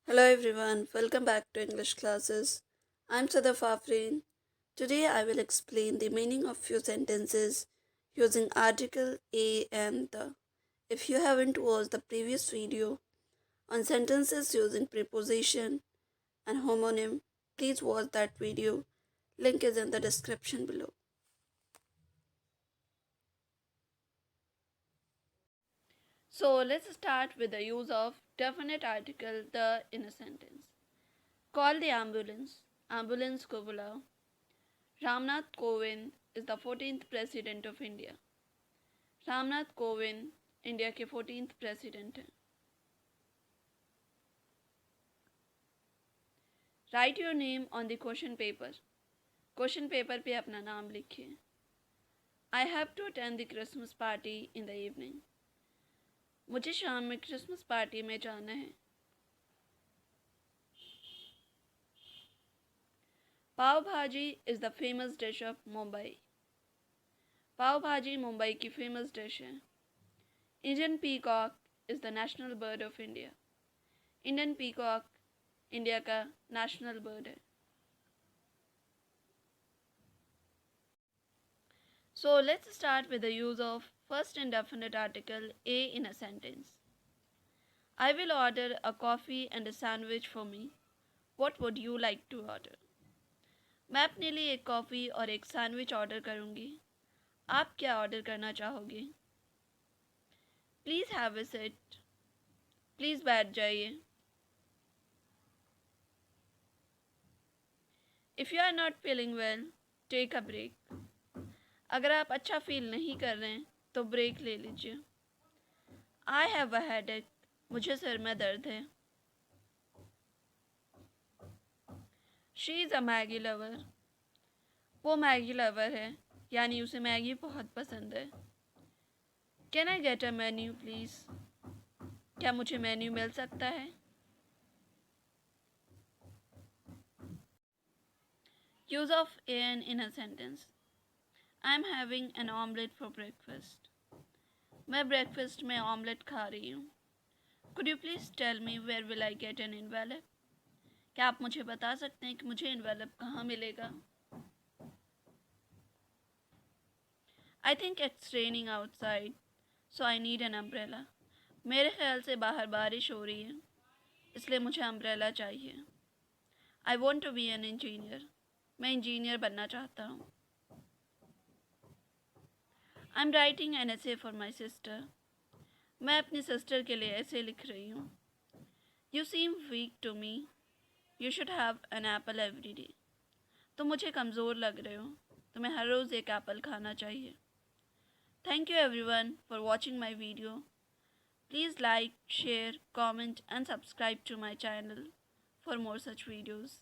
Hello everyone, welcome back to English classes. I'm Sadaf. Today I will explain the meaning of few sentences using article a and the. If you haven't watched the previous video on sentences using preposition and homonym, please watch that video. Link is in the description below. So let's start with the use of definite article the in a sentence. Call the ambulance. Ambulance को बुलाओ. Ramnath Kovind is the 14th president of India. Ramnath Kovind India के 14th president हैं. Write your name on the question paper. Question paper पे अपना नाम लिखिए. I have to attend the Christmas party in the evening. मुझे शाम में क्रिसमस पार्टी में जाना है. Pav bhaji is the famous dish of Mumbai. Pav bhaji Mumbai की फेमस डिश है. Indian peacock is the national bird of India. Indian peacock India का नेशनल बर्ड है. So let's start with the use of first indefinite article a in a sentence. I will order a coffee and a sandwich for me. What would you like to order? मैं अपने लिए एक coffee और एक sandwich order करूँगी. आप क्या order करना चाहोगे? Please have a seat. Please बैठ जाइए. If you are not feeling well, take a break. अगर आप अच्छा फील नहीं कर रहे हैं तो ब्रेक ले लीजिए. I have a headache. मुझे सिर में दर्द है. She is a Maggi lover. वो मैगी लवर है, यानी उसे मैगी बहुत पसंद है. Can I get a menu please. क्या मुझे मेन्यू मिल सकता है? Use of an in a sentence. I am having an omelette for breakfast. मैं ब्रेकफास्ट में ऑमलेट खा रही हूँ. Could you please tell me where will I get an envelope. क्या आप मुझे बता सकते हैं कि मुझे एनवेलप कहाँ मिलेगा? I think it's raining outside so I need an umbrella. मेरे ख्याल से बाहर बारिश हो रही है, इसलिए मुझे अम्ब्रेला चाहिए. I want to be an engineer. मैं इंजीनियर बनना चाहता हूँ. I am writing an essay for my sister. मैं अपनी सिस्टर के लिए ऐसे लिख रही हूँ. You seem weak to me. You should have an apple every day. तुम मुझे कमज़ोर लग रहे हो. तुम्हें हर रोज़ एक एप्पल खाना चाहिए. Thank you everyone for watching my video. Please like, share, comment and subscribe to my channel for more such videos.